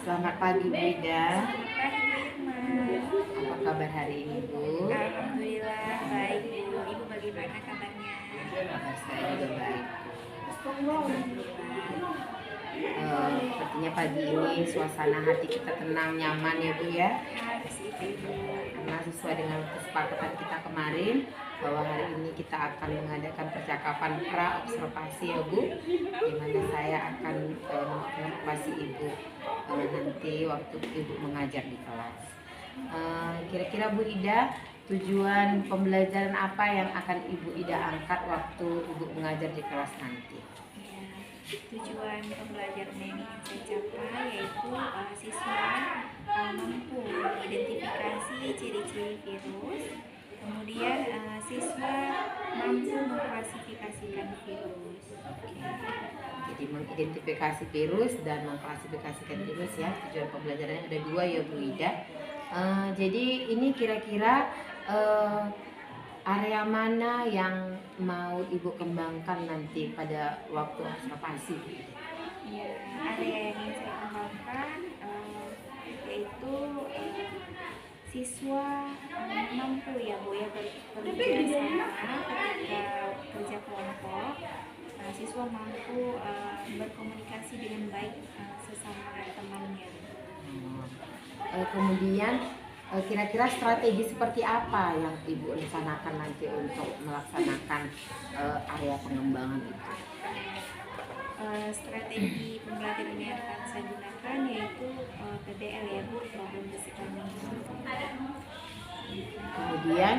Selamat pagi Bu Ida. Selamat pagi, Bu Irma. Apa kabar hari ini Bu? Alhamdulillah baik, Bu. Ibu bagaimana kabarnya? Kabar saya juga baik. Alhamdulillah. Sepertinya pagi ini suasana hati kita tenang, nyaman ya Bu ya. Harus itu, Bu. Karena sesuai dengan kesepakatan kita kemarin bahwa hari ini kita akan mengadakan percakapan pra-observasi ya Bu, di mana saya akan mengobservasi Ibu nanti waktu Ibu mengajar di kelas. Kira-kira Bu Ida, tujuan pembelajaran apa yang akan Ibu Ida angkat waktu Ibu mengajar di kelas nanti? Ya, tujuan pembelajaran yang ingin saya capai yaitu siswa mampu mengidentifikasi ciri-ciri virus, kemudian siswa mampu mengklasifikasikan virus. Jadi mengidentifikasi virus dan mengklasifikasikan virus ya. Tujuan pembelajarannya ada dua ya Bu Ida. Jadi ini kira-kira area mana yang mau Ibu kembangkan nanti pada waktu observasi? Ya, area yang ingin saya kembangkan yaitu siswa mampu ya Bu ya bekerja sama ketika kerja kelompok. Siswa mampu berkomunikasi dengan baik sesama temannya. Kemudian kira-kira strategi seperti apa yang Ibu rencanakan nanti untuk melaksanakan area pengembangan itu? Strategi pembelajaran yang akan saya gunakan yaitu PBL ya Bu, problem basic learning. Kemudian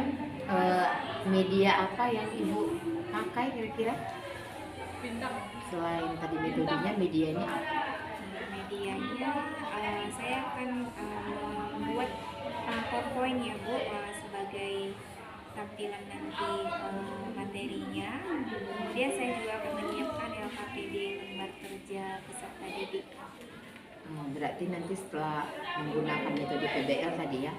media apa yang Ibu pakai kira-kira? Selain tadi metodenya, medianya apa? Medianya saya akan membuat PowerPoint ya Bu sebagai tampilan nanti materinya. Kemudian saya juga akan menyiapkan LKPD lembar kerja peserta didik. Berarti nanti setelah menggunakan metode PBL tadi ya,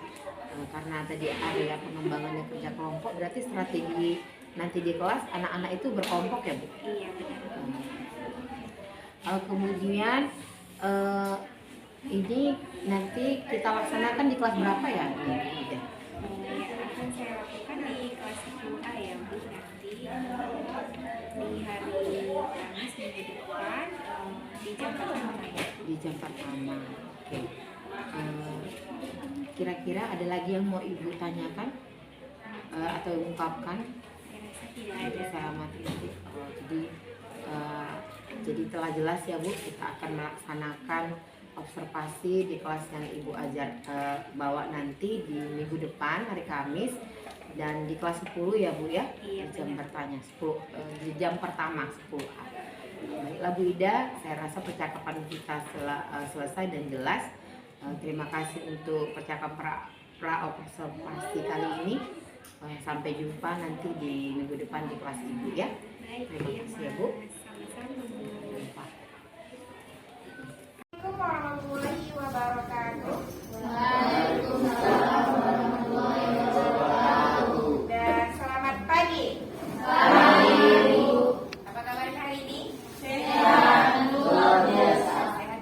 karena tadi area pengembangannya kerja kelompok, berarti strategi nanti di kelas anak-anak itu berkelompok ya Bu? Iya benar. Kemudian ini nanti kita laksanakan di kelas berapa ya? Ya, akan saya lakukan di kelas 10A ya Bu, nanti di hari Kamis minggu depan di jam pertama ya. Di jam pertama. Oke. Kira-kira ada lagi yang mau Ibu tanyakan atau ungkapkan? Saya rasa tidak ada. Saya amati nanti. Jadi telah jelas ya Bu, kita akan melaksanakan observasi di kelas yang Ibu ajar bawa nanti di minggu depan hari Kamis, dan di kelas 10 ya Bu ya. Iya, di jam benar. bertanya 10 di jam pertama 10A. Baiklah Bu Ida, saya rasa percakapan kita selesai dan jelas. Terima kasih untuk percakapan pra-observasi kali ini. Sampai jumpa nanti di minggu depan di kelas Ibu ya. Baik, Terima iya, kasih ya Bu. Sama-sama Bu. Jumpa. Assalamualaikum warahmatullahi wabarakatuh. Dan selamat pagi. Apa kabar hari ini? Sehat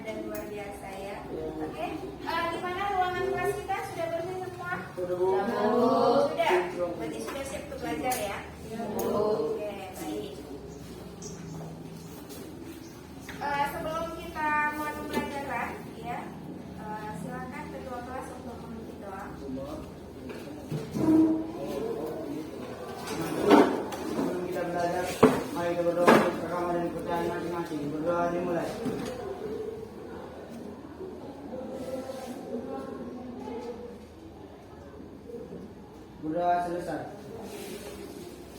dan luar biasa ya. Oke, di mana ruangan kelas kita sudah bersih semua? Sudah. Berarti sudah siap untuk belajar ya. Oke, baik. Sebelum kita mulai pembelajaran, ya, silakan ketua kelas untuk memimpin doa. Sebelum kita belajar, mari kita berdoa untuk agama dan kepercayaan masing-masing. Berdoa dimulai. Berdoa selesai.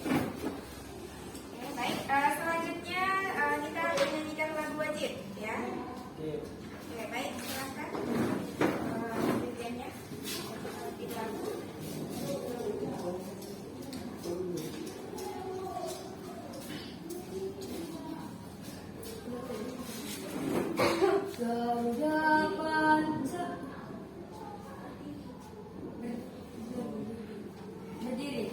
Oke, baik. Selanjutnya kita menyanyikan lagu wajib, ya. Oke, baik. Silakan. Dirjennya di lagu. Berdiri.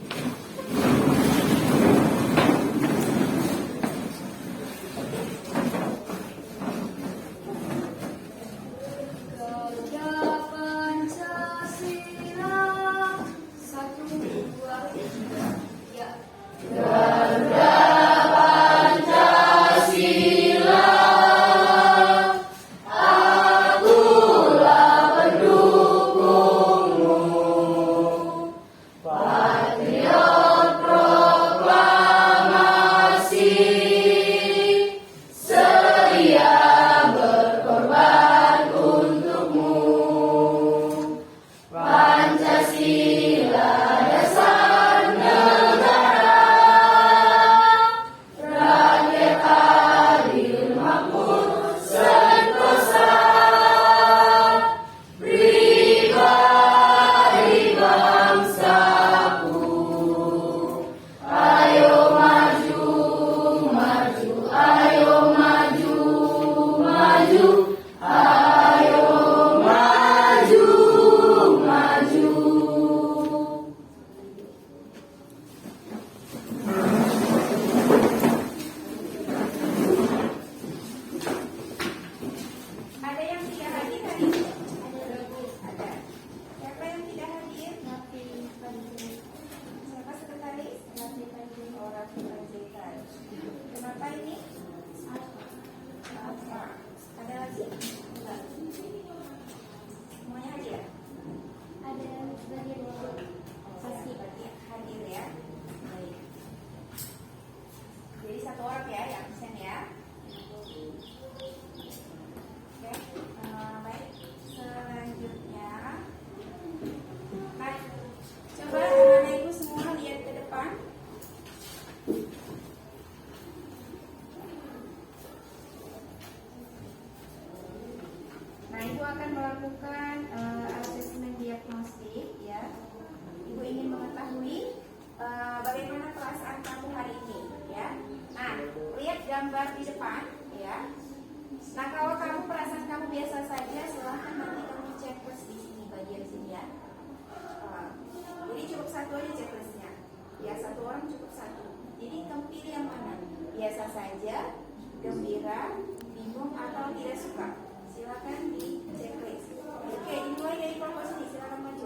mau pilih yang mana? Biasa saja, gembira, bingung, atau tidak suka? Silakan di checklist. Oke, dimulai dari kelompok sini. Silakan maju.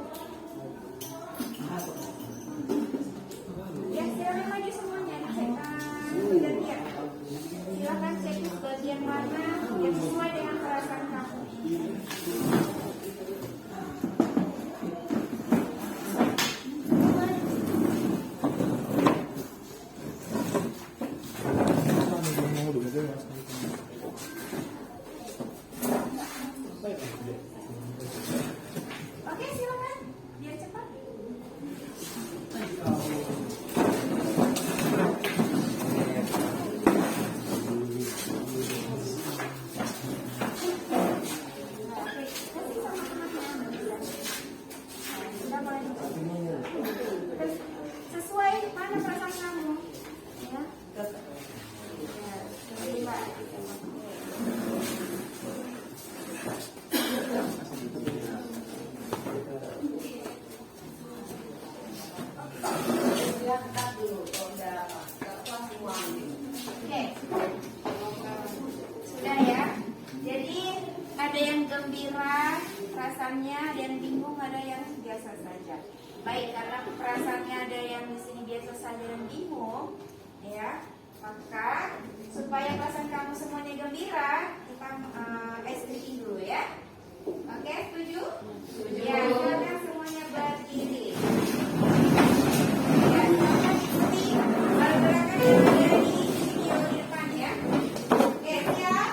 Ya, silakan maju semuanya. Dicek gantian. Silakan cek bagian mana yang sesuai dengan perasaan kamu. Oke, silakan. Biar cepat. Sesuai mana perasaan kamu? Ya. Ya, Oke. Sudah ya. Jadi ada yang gembira perasaannya, ada yang bingung, ada yang biasa saja. Baik, karena perasaannya ada yang di sini biasa saja dan bingung, ya. Maka supaya perasaan kamu semuanya gembira, kita SDI dulu ya. Oke, setuju? Ya, silakan semuanya berdiri. Ya, silakan ikuti gerakan yang ada di video di depan ya. Oke, siap?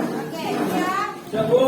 Oke, siap? Siap, Bu.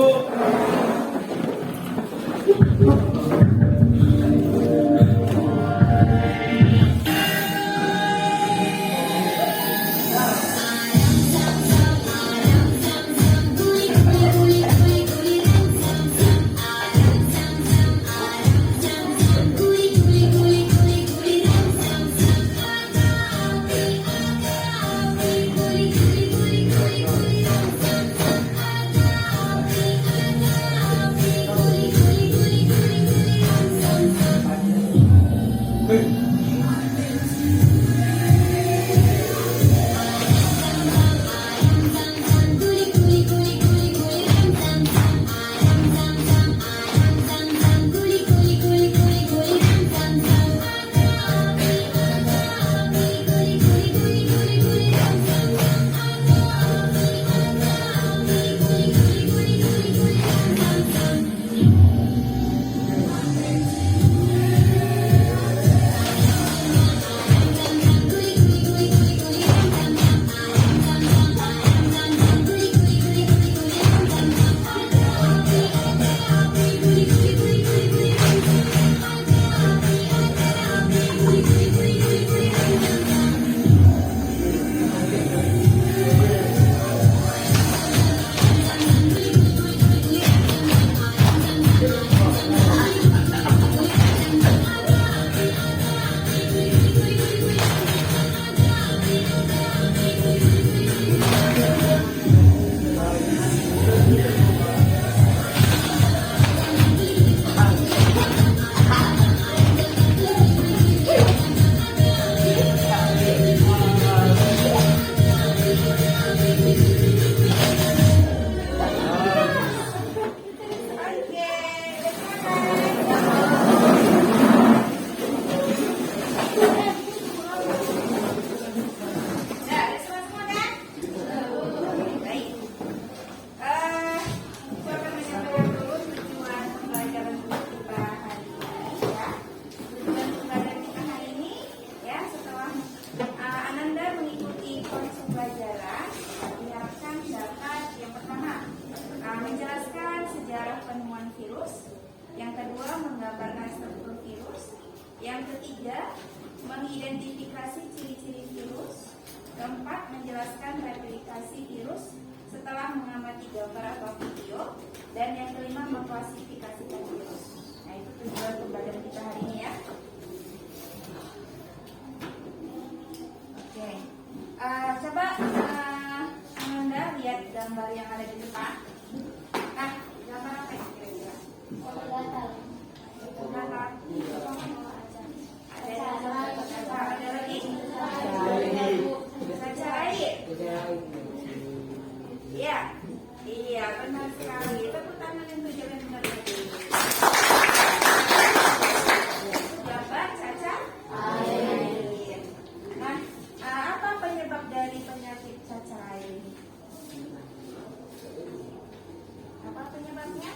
Yang ketiga, mengidentifikasi ciri-ciri virus. Keempat, menjelaskan replikasi virus setelah mengamati gambar atau video. Dan yang kelima, mengklasifikasikan virus. Nah, itu tujuan pembelajaran kita hari ini ya. Oke. Coba Anda lihat gambar yang ada di depan. Nah, gambar apa yang kira-kira? Ada lagi? Cacar air. Iya, iya benar sekali. Tepuk tangan untuk jalan benar lagi. Jabat cacar air. Nah, apa penyebab dari penyakit cacar air ini? Apa penyebabnya?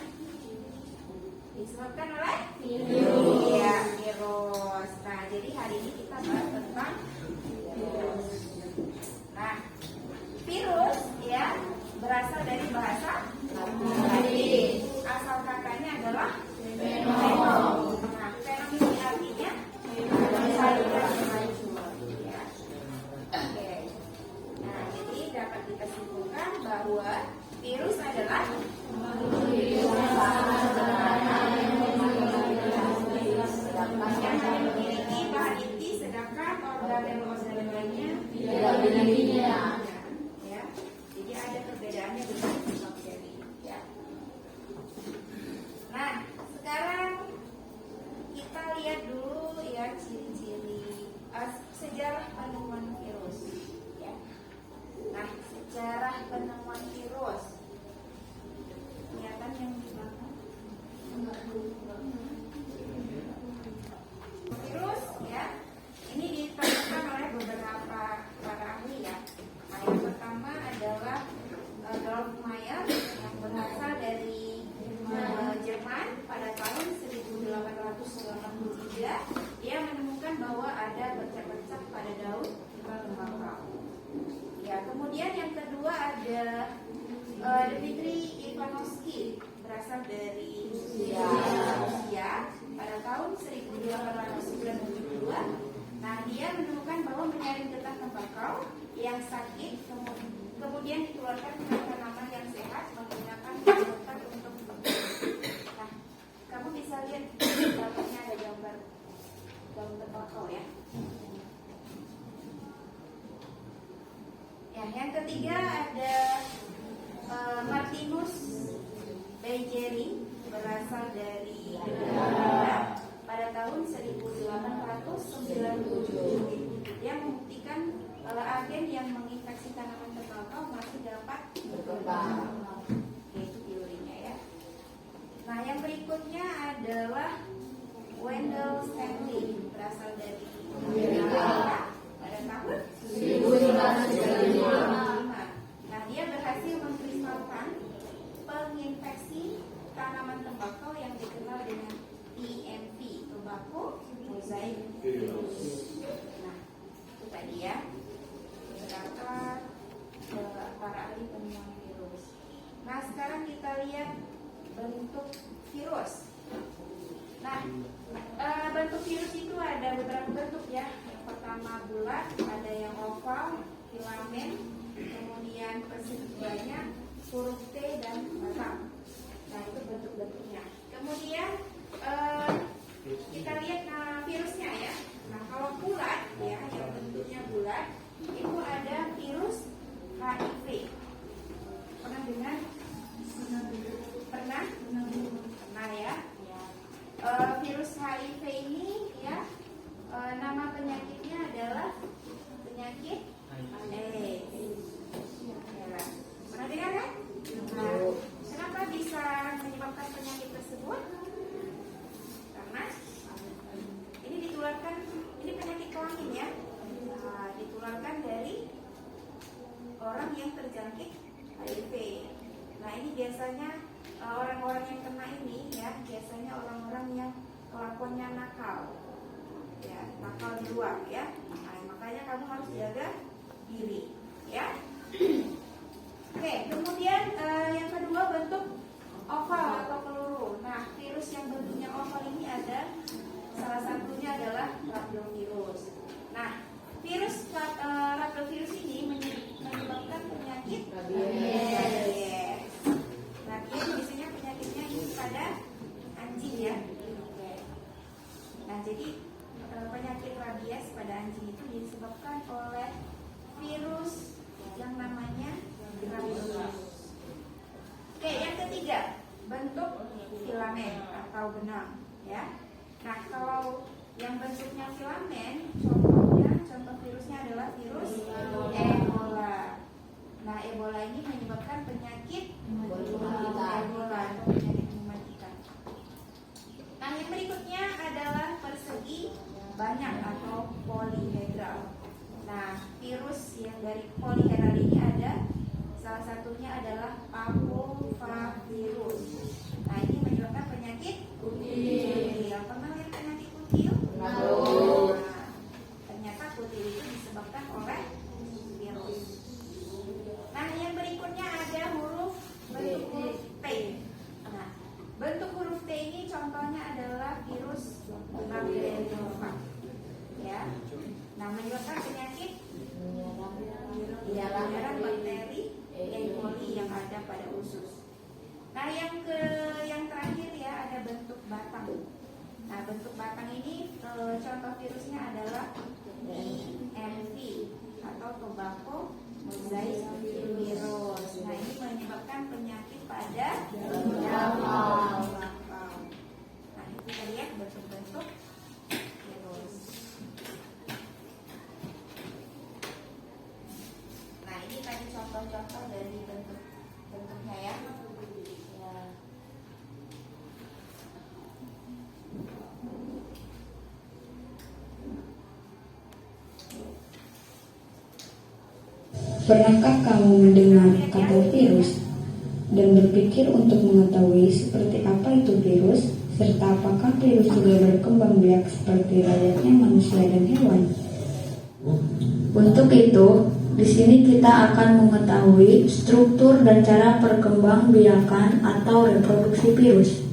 Disebabkan oleh virus. Iya, virus. Nah, jadi hari ini kita bahas tentang virus. Nah, virus ya berasal dari bahasa Latin. Asal katanya adalah venom. Nah, venom ini artinya saluran racun. Ya. Oke. Nah, jadi dapat kita simpulkan bahwa virus adalah yang memiliki bahan inti, sedangkan organel-organel lainnya tidak memilikinya. Ya, jadi ada perbedaannya dengan bakteri. Ya. Nah, sekarang kita lihat dulu ya ciri-ciri sejarah penemuan virus. Ya. Nah, sejarah penemuan virus. Kelihatan yang di belakang? Virus ya, ini ditemukan oleh beberapa para ahli ya. Nah, yang pertama adalah Dorfmeier yang berasal dari Jerman pada tahun 1883. Dia menemukan bahwa ada bercak-bercak pada daun tembakau. Ya, kemudian yang kedua ada Dmitri Ivanovsky berasal dari Rusia pada tahun 1892. Nah, dia menemukan bahwa menyaring getah tembakau yang sakit kemudian dikeluarkan ke tanaman yang sehat menggunakan filter untuk Nah, kamu bisa lihat gambarnya ada gambar daun tembakau ya. Ya, yang ketiga ada Martinus Bergeri berasal dari Belanda pada tahun 1897. Dia membuktikan agen yang menginfeksi tanaman tembakau masih dapat berkembang. Itu teorinya ya. Nah, yang berikutnya adalah Wendell Stanley berasal dari Amerika pada tahun 1935. Nah, dia berhasil mengkristalkan penginfeksi tanaman tembakau yang dikenal dengan TMV, tobacco mosaic virus. Nah, itu tadi ya beberapa para ahli penemuan virus. Nah, sekarang kita lihat bentuk virus. Nah, bentuk virus itu ada beberapa bentuk ya. Yang pertama bulat, ada yang oval, filamen, kemudian persegituannya, huruf T dan batang. Nah, itu bentuk-bentuknya. Kemudian kita lihat virusnya ya. Nah, kalau bulat ya, yang bentuknya bulat, itu ada virus HIV. Pernah dengar? Pernah? Pernah ya. Virus HIV ini ya, nama penyakitnya adalah penyakit AIDS. Pernah dengar kan? Nah, kenapa bisa menyebabkan penyakit tersebut? Karena ini ditularkan, ini penyakit kelamin ya. Nah, ditularkan dari orang yang terjangkit HIV. Nah, ini biasanya orang-orang yang kena ini ya, biasanya orang-orang yang kelakuannya nakal. Ya, nakal di luar ya. Nah, makanya kamu harus jaga diri ya. Oke, kemudian yang kedua bentuk oval atau peluru. Nah, virus yang bentuknya oval ini ada salah satunya adalah rhabdovirus. Nah, virus rhabdovirus ini menyebabkan penyakit rabies. Nah, dia biasanya penyakitnya ini pada anjing ya. Nah, jadi penyakit rabies pada anjing itu disebabkan oleh virus yang namanya rhabdovirus. Oke, yang ketiga bentuk filamen atau benang ya. Nah, kalau yang bentuknya filamen, contoh virusnya adalah virus Ebola. Nah, Ebola ini menyebabkan penyakit Ebola atau penyakit mematikan. Nah, yang berikutnya adalah persegi banyak atau polihedral. Nah, virus yang dari polihedral ini ada salah satunya adalah parvovirus. Nah, ini menyebabkan penyakit kutil. Pernah lihat penyakit kutil? Nah, ternyata kutil itu disebabkan oleh virus. Nah, yang berikutnya ada bentuk huruf T. Nah, bentuk huruf T ini contohnya adalah virus Bakteri. Ya. Nah, menyebabkan penyakit penyebaran bakteri E. coli yang ada pada usus. Nah, yang terakhir ya ada bentuk batang. Nah, bentuk batang ini contoh virusnya adalah TMV atau tobacco mosaic virus. Nah, ini menyebabkan penyakit pada bakau. Nah, itu tadi ya bentuk-bentuk virus. Nah, ini tadi contoh-contoh dari bentuknya ya. Pernahkah kamu mendengar kata virus dan berpikir untuk mengetahui seperti apa itu virus, serta apakah virus juga berkembang biak seperti layaknya manusia dan hewan? Untuk itu, di sini kita akan mengetahui struktur dan cara perkembangbiakan atau reproduksi virus.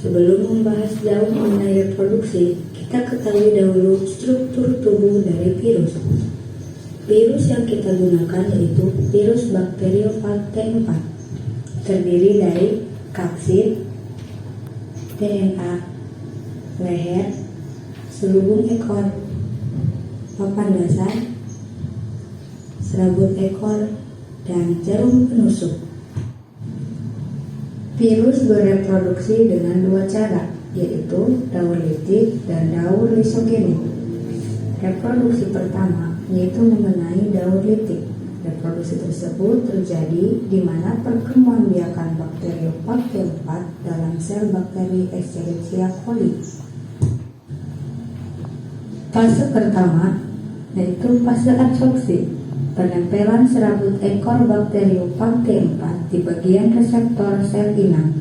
Sebelum membahas jauh mengenai reproduksi, kita ketahui dahulu struktur tubuh dari virus. Virus yang kita gunakan yaitu virus Bacteriophage T4, terdiri dari kapsid, DNA, leher, selubung ekor, papan dasar, serabut ekor, dan jarum penusuk. Virus bereproduksi dengan dua cara, yaitu daur litik dan daur lisogenik. Reproduksi pertama yaitu mengenai daur litik. Reproduksi tersebut terjadi di mana perkembangbiakan Bacteriophage T4 dalam sel bakteri Escherichia coli. Fase pertama yaitu fase adsorpsi, penempelan serabut ekor Bacteriophage T4 di bagian reseptor sel inang.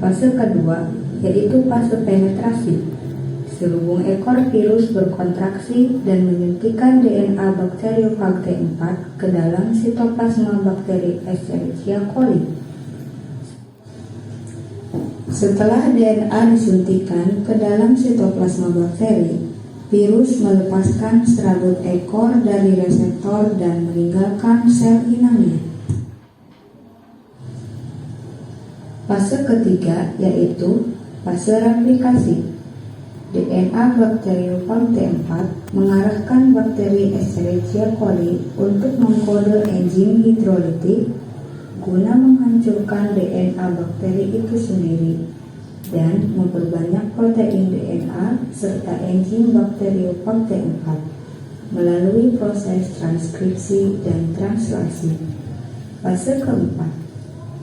Fase kedua yaitu fase penetrasi. Selubung ekor virus berkontraksi dan menyuntikkan DNA Bacteriophage T4 ke dalam sitoplasma bakteri Escherichia coli. Setelah DNA disuntikkan ke dalam sitoplasma bakteri, virus melepaskan serabut ekor dari reseptor dan meninggalkan sel inangnya. Fase ketiga yaitu fase replikasi. DNA Bacteriophage T4 mengarahkan bakteri Escherichia coli untuk mengkode enzim hidrolitik guna menghancurkan DNA bakteri itu sendiri dan memperbanyak protein DNA serta enzim Bacteriophage T4 melalui proses transkripsi dan translasi. Fase keempat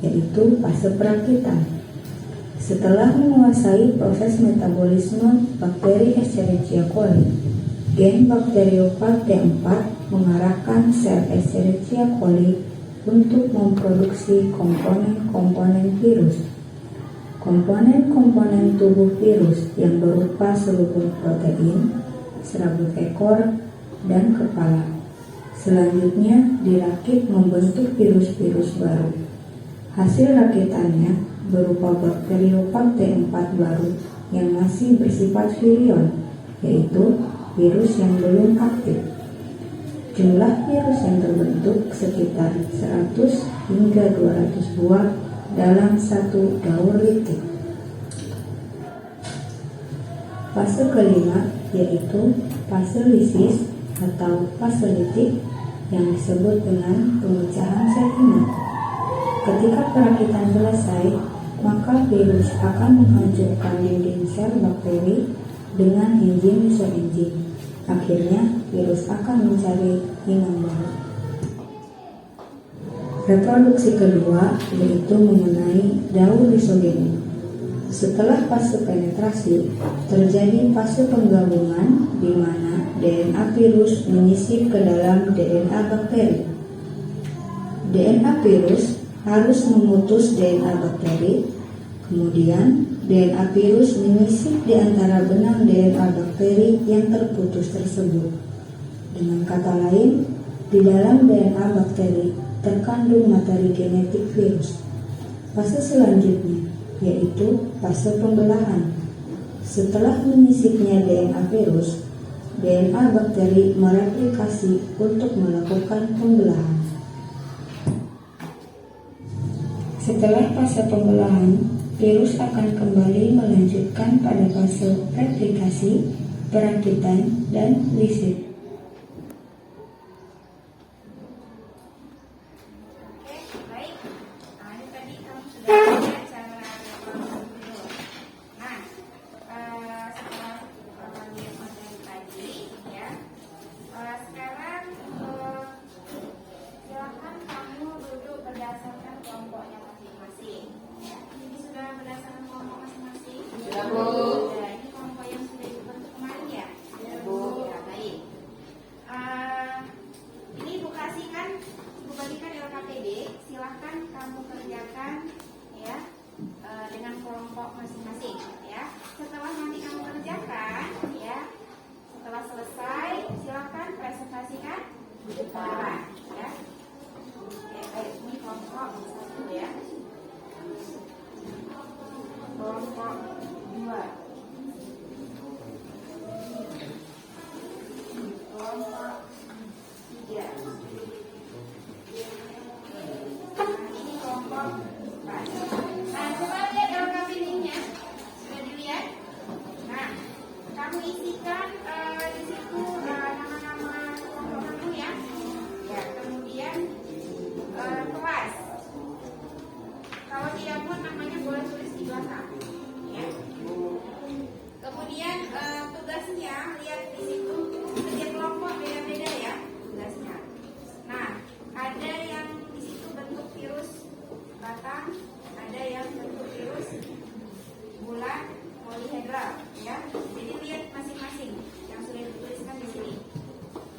yaitu fase perakitan. Setelah menguasai proses metabolisme bakteri Escherichia coli, gen Bacteriophage T4 mengarahkan sel Escherichia coli untuk memproduksi komponen-komponen virus. Komponen-komponen tubuh virus yang berupa selubung protein, serabut ekor, dan kepala. Selanjutnya dirakit membentuk virus-virus baru. Hasil rakitannya berupa Bacteriophage T4 baru yang masih bersifat virion, yaitu virus yang belum aktif. Jumlah virus yang terbentuk sekitar 100 hingga 200 buah dalam satu daur litik. Fase kelima yaitu fase lisis atau fase litik yang disebut dengan pemecahan sel inang. Ketika perakitan selesai, maka virus akan menghancurkan dinding sel bakteri dengan enzim isoenzim. Akhirnya, virus akan mencari inang baru. Reproduksi kedua yaitu mengenai daun lisogeni. Setelah fase penetrasi, terjadi fase penggabungan di mana DNA virus menyisip ke dalam DNA bakteri. DNA virus harus memutus DNA bakteri, kemudian DNA virus menyisip di antara benang DNA bakteri yang terputus tersebut. Dengan kata lain, di dalam DNA bakteri terkandung materi genetik virus. Fase selanjutnya yaitu fase pembelahan. Setelah menyisipnya DNA virus, DNA bakteri mereplikasi untuk melakukan pembelahan. Setelah fase pembelahan, virus akan kembali melanjutkan pada fase replikasi, perakitan, dan lisir. Baik. Nah, ini tadi kamu sudah belajar cara reproduksi. Nah, setelah lihat materi tadi, ya, sekarang silakan kamu duduk berdasarkan kelompoknya masing-masing. Ya, ini sudah berdasarkan kelompok masing-masing. Sudah, Bu. Ya, ini kelompok yang sudah dibentuk kemarin ya. Ya, Bu. Ya, baik. Ini Ibu kasihkan, Ibu bagikan LKPD. Silahkan kamu kerjakan ya dengan kelompok masing-masing ya. Setelah nanti kamu kerjakan ya, setelah selesai silahkan presentasikan di depan ya. Oke, baik, ini kelompok satu ya. Kelompok dua. Kelompok tiga. Ini kelompok empat. Nah, coba lihat LKPD-nya. Sudah dilihat? Nah, kamu isikan di situ nama-nama kelompok kamu ya. Ya, kemudian kelas. Kalau tidak pun namanya boleh tulis di belakang. Ya. Kemudian tugasnya lihat di situ. Setiap kelompok beda-beda ya tugasnya. Nah, ada yang di situ bentuk virus batang, ada yang bentuk virus bulat polihedral ya. Jadi lihat masing-masing yang sudah dituliskan di sini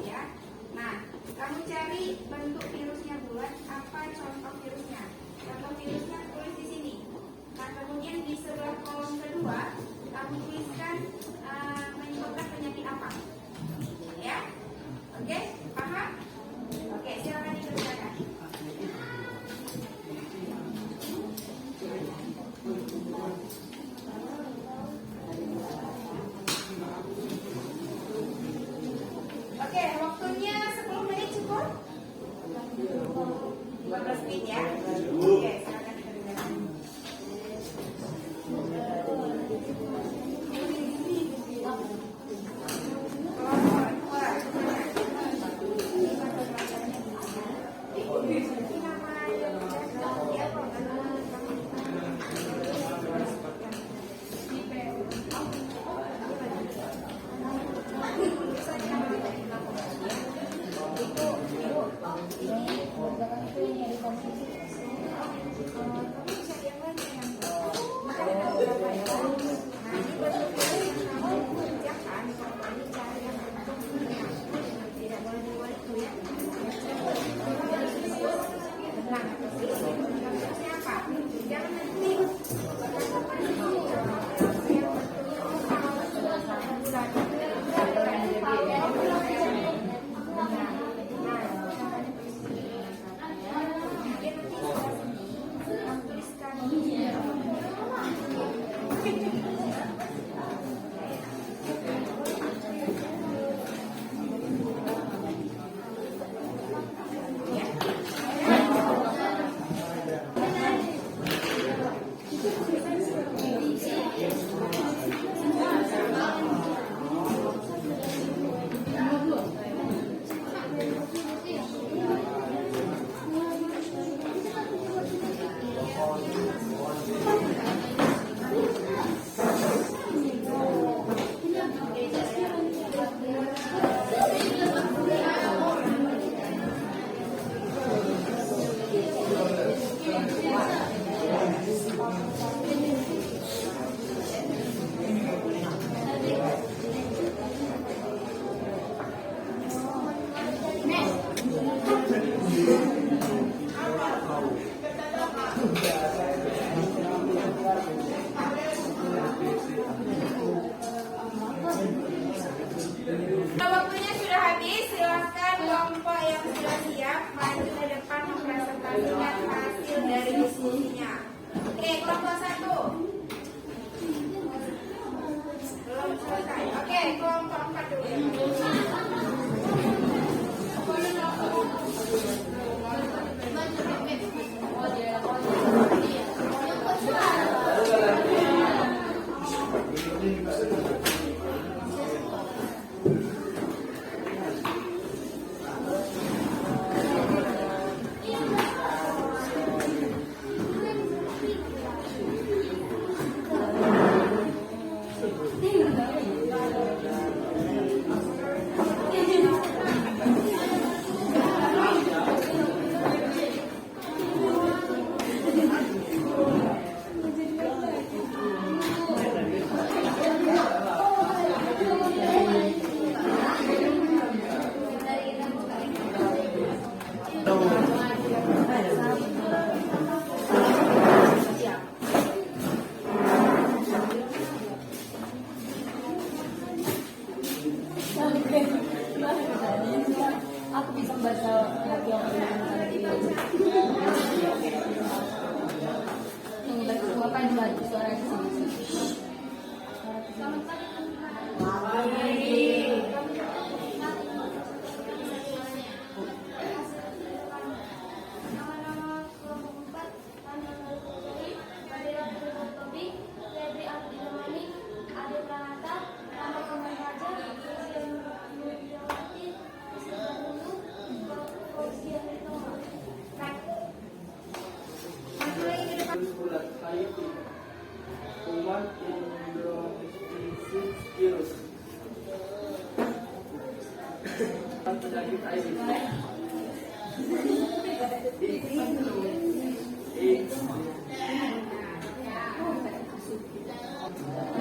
ya. Nah, kamu cari bentuk virusnya bulat, apa contoh virusnya? Contoh virusnya tulis di sini. Nah, kemudian di sebelah kolom kedua kamu tuliskan menyebabkan penyakit apa ya. Oke, paham? Oke, silakan dikerjakan. Oke, waktunya 10 menit cukup? 15 menit ya. Oke, silakan dikerjakan. Jangan nanti Waktunya sudah habis, silahkan kelompok yang sudah siap maju ke depan mempresentasikan hasil dari diskusinya. Oke, kelompok 1 belum selesai. Oke, kelompok 4 dulu. Aku bisa membaca yang apa yang dibaca suara di sini. Kuman Indonesia virus. Penyakit AIDS.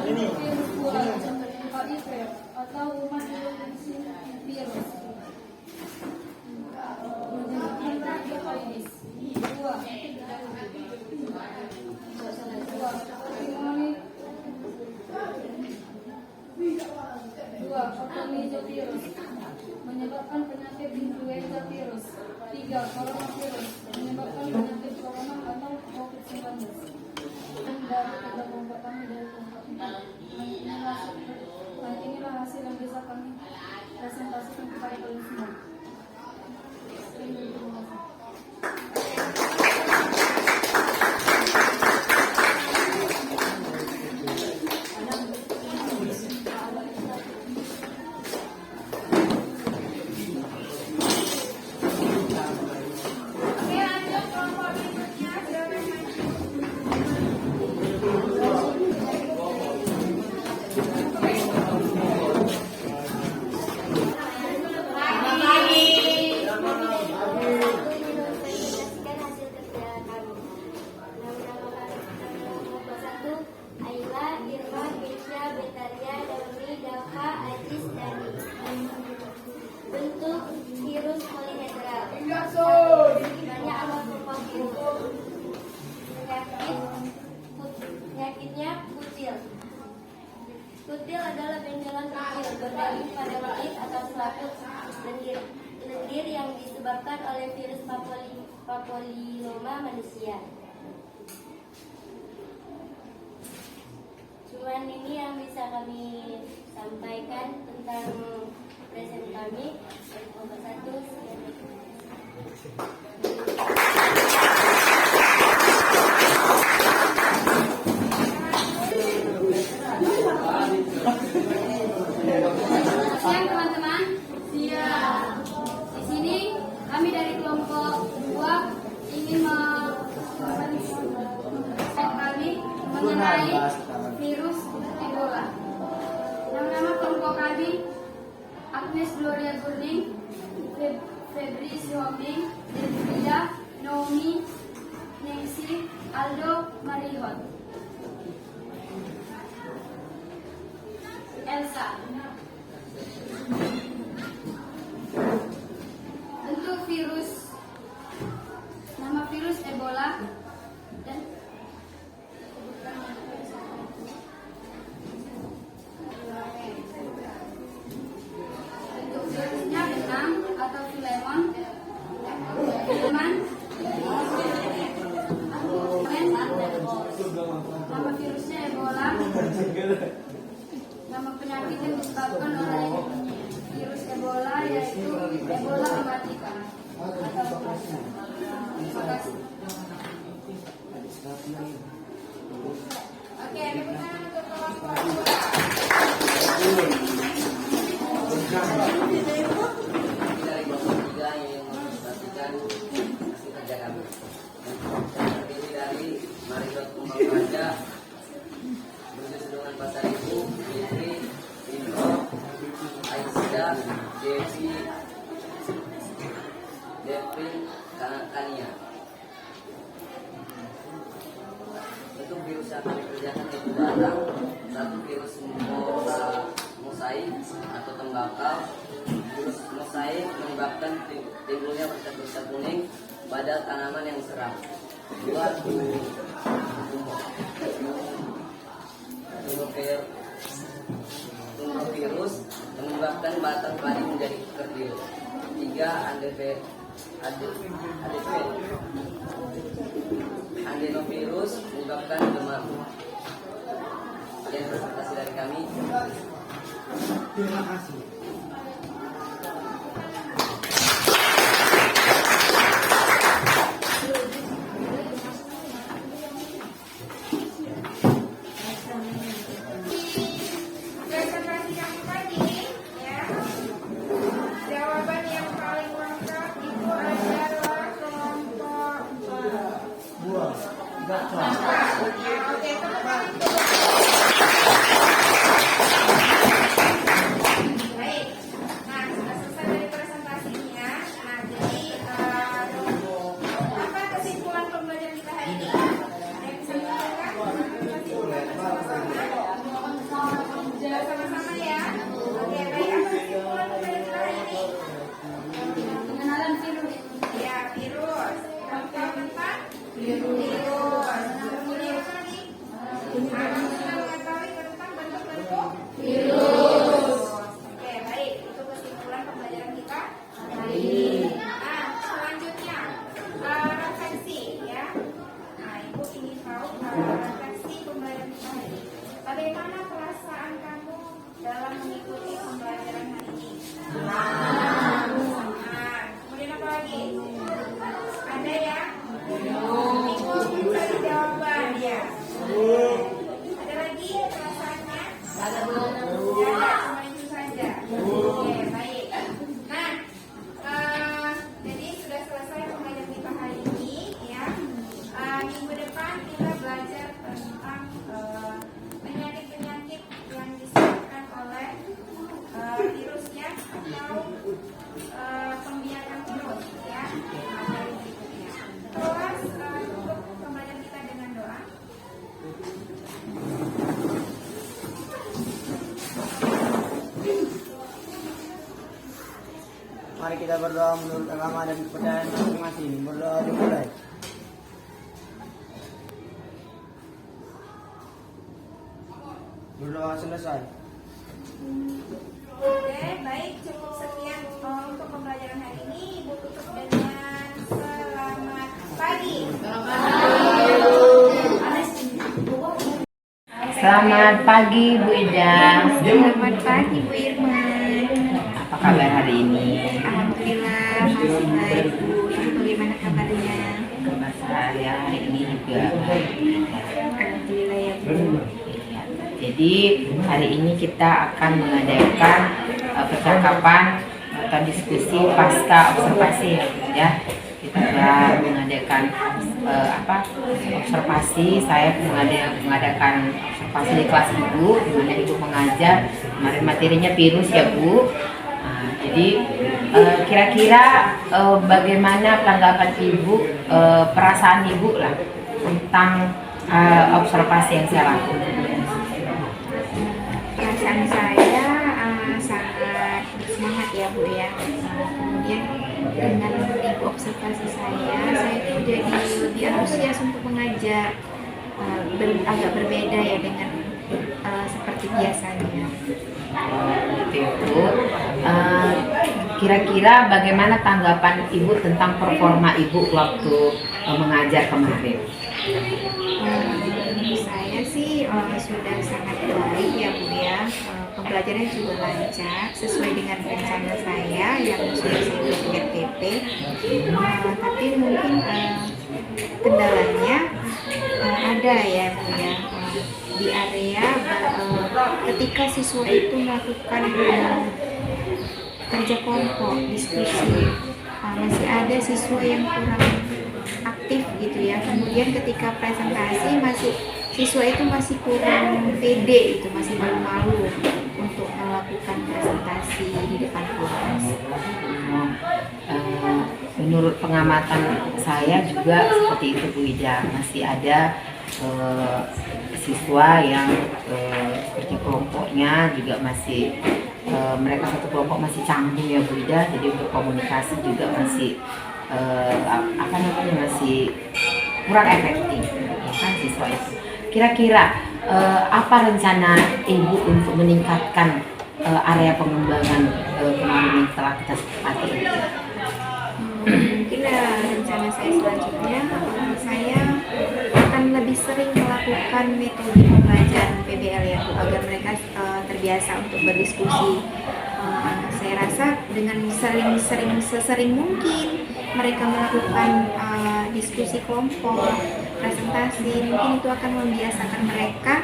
Ini. Atau umat Indonesia virus. Dua, virus menyebabkan penyakit influenza virus. 3, coronavirus menyebabkan penyakit corona atau COVID-19. Dari kata kelompok kami dari kelompok inilah hasil yang bisa kami presentasikan kepada kalian semua. Bentuk virus polihedral. Banyak alfa virus. Penyakitnya kutil. Kutil adalah benjolan kecil berdalih pada kulit atau selaput lendir yang disebabkan oleh virus papilloma manusia. Cuman ini yang bisa kami sampaikan tentang present kami. Nomor 1. Siang teman-teman. Siang. Di sini kami dari kelompok 2 ingin kami mengenai virus Ebola. Nama kelompok kami Agnes Gloria Gurning, Febri Sihombing, Delvia, Naomi, Nancy, Aldo, Marihot, Elsa. Bentuk virus, nama virus Ebola Nama penyakit yang disebabkan oleh virus Ebola yaitu Ebola mematikan atau plasma. Terima kasih. Oke, tepuk tangan untuk kelompok 2. Dari kelompok 3 yang memperhatikan hasil kerja kami. Terdiri dari Maridot Kumbang Raja, Budi Sedungan Pasar Ibu, Fitri, Indro, Aisyah, Devi, Devin, Kania. Untuk virus yang kami kerjakan itu adalah satu virus mosaik atau tembakau. Virus mosaik menyebabkan timbulnya bercak-bercak kuning pada tanaman yang seram. Dua, virus menyebabkan batang padi menjadi kerdil. Tiga, adenovirus menyebabkan demam. Sekian presentasi dari kami. Terima kasih. Presentasi yang tadi, ya. Jawaban yang paling lengkap itu adalah kelompok Buah. Gacor. Oke, teman-teman. Baik. Nah, sudah selesai dari presentasinya. Nah, jadi apa kesimpulan pembelajaran kita hari ini? Ada yang bisa menjelaskan? Kesimpulan bersama-sama ya. Oke, baik. Apa kesimpulan pembelajaran kita hari ini? Pengenalan virus. Ya, virus. Tentang virus. Kemudian apa lagi? Anak sudah mengetahui tentang bentuk-bentuk virus. Oke, baik. Itu kesimpulan pembelajaran kita hari ini. Nah, selanjutnya refleksi ya. Nah, Ibu ingin tahu refleksi pembelajaran kita hari ini. Bagaimana perasaan kamu dalam mengikuti pembelajaran hari ini? Nah, kemudian apa lagi? Ada ya? Ibu mencari jawaban ya. Ada lagi perasaannya? Ya, cuma itu saja. Oke, baik. Nah, jadi sudah selesai pembelajaran kita hari ini ya. Minggu depan kita belajar tentang penyakit-penyakit yang disebabkan oleh virusnya atau pembiakan virus ya. Materi berikutnya. Terus tutup pembelajaran kita dengan doa. Mari kita berdoa menurut agama dan kepercayaan masing-masing. Berdoa dimulai. Berdoa selesai. Oke, baik, cukup sekian untuk pembelajaran hari ini. Ibu tutup dengan selamat pagi. Selamat pagi Bu Ida. Selamat pagi Bu Irma. Apa kabar hari ini? Alhamdulillah masih baik Bu. Ibu bagaimana kabarnya? Kabar saya hari ini juga baik. Alhamdulillah ya Bu. Ya, jadi hari ini kita akan mengadakan percakapan atau diskusi pasca observasi ya. Kita telah mengadakan observasi. Saya mengadakan observasi di kelas Ibu, di mana Ibu mengajar. Kemarin materinya virus ya Bu. Nah, jadi kira-kira bagaimana tanggapan Ibu, perasaan Ibu lah tentang observasi yang saya lakukan? Perasaan saya sangat bersemangat ya Bu ya. Kemudian dengan Ibu observasi saya itu jadi lebih antusias untuk mengajar. Agak berbeda ya dengan seperti biasanya. Itu kira-kira bagaimana tanggapan Ibu tentang performa Ibu waktu mengajar kemarin? Saya sih sudah sangat baik ya Bu ya. Pembelajaran juga lancar sesuai dengan rencana saya yang sudah saya buat di RPP. Tapi mungkin kendalanya ada ya Bu ya, di area ketika siswa itu melakukan kerja kelompok, diskusi, masih ada siswa yang kurang aktif gitu ya. Kemudian ketika presentasi siswa itu masih kurang pede, itu masih malu-malu untuk melakukan presentasi di depan kelas. Menurut pengamatan saya juga seperti itu Bu Ida, masih ada siswa yang kerja kelompoknya juga masih mereka satu kelompok masih canggung ya Bu Ida, jadi untuk komunikasi juga masih masih kurang efektif ya kan siswa itu. Kira-kira apa rencana Ibu untuk meningkatkan area pengembangan kemarin setelah kita sepakati itu? Mungkin rencana saya selanjutnya saya akan lebih sering melakukan metode pembelajaran PBL ya Bu, agar mereka terbiasa untuk berdiskusi. Saya rasa dengan sesering mungkin mereka melakukan diskusi kelompok, presentasi, mungkin itu akan membiasakan mereka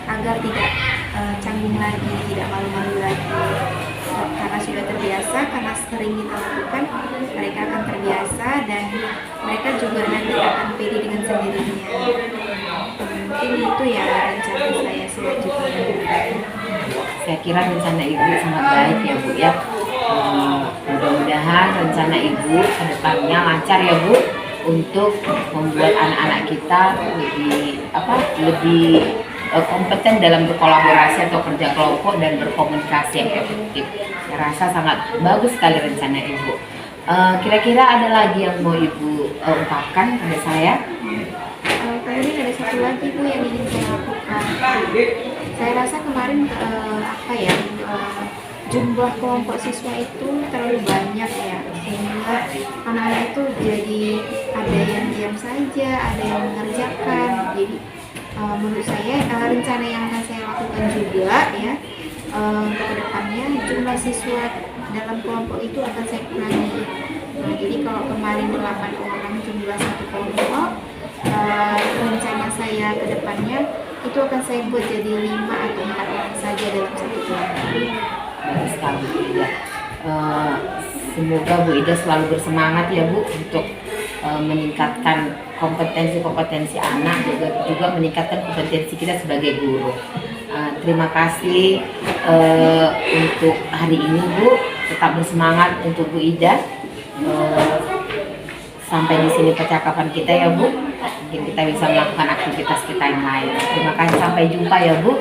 agar tidak canggung lagi, tidak malu-malu lagi. Karena sudah terbiasa, karena sering kita lakukan, mereka akan terbiasa dan mereka juga nanti akan pede dengan sendirinya. Mungkin itu ya rencana saya selanjutnya. Saya kira rencana Ibu sangat baik ya Bu ya. Mudah-mudahan rencana Ibu ke depannya lancar ya Bu, untuk membuat anak-anak kita lebih kompeten dalam berkolaborasi atau kerja kelompok dan berkomunikasi yang efektif. Saya rasa sangat bagus sekali rencana Ibu. Kira-kira ada lagi yang mau Ibu ungkapkan pada saya? Kemudian ada satu lagi Bu yang ingin saya lakukan. Saya rasa kemarin jumlah kelompok siswa itu terlalu banyak ya, sehingga anak-anak itu jadi ada yang diam saja, ada yang mengerjakan. Jadi menurut saya rencana yang akan saya lakukan juga ya untuk kedepannya, jumlah siswa dalam kelompok itu akan saya kurangi. Jadi kalau kemarin 8 orang jumlah satu kelompok, rencana saya ke depannya itu akan saya buat jadi 5 atau 4 orang saja dalam satu kelompok. Bagus sekali Bu Ida. Semoga Bu Ida selalu bersemangat ya Bu untuk meningkatkan kompetensi anak, juga meningkatkan kompetensi kita sebagai guru. Terima kasih untuk hari ini Bu. Tetap bersemangat untuk Bu Ida. Sampai di sini percakapan kita ya Bu. Mungkin kita bisa melakukan aktivitas kita yang lain. Terima kasih, sampai jumpa ya Bu.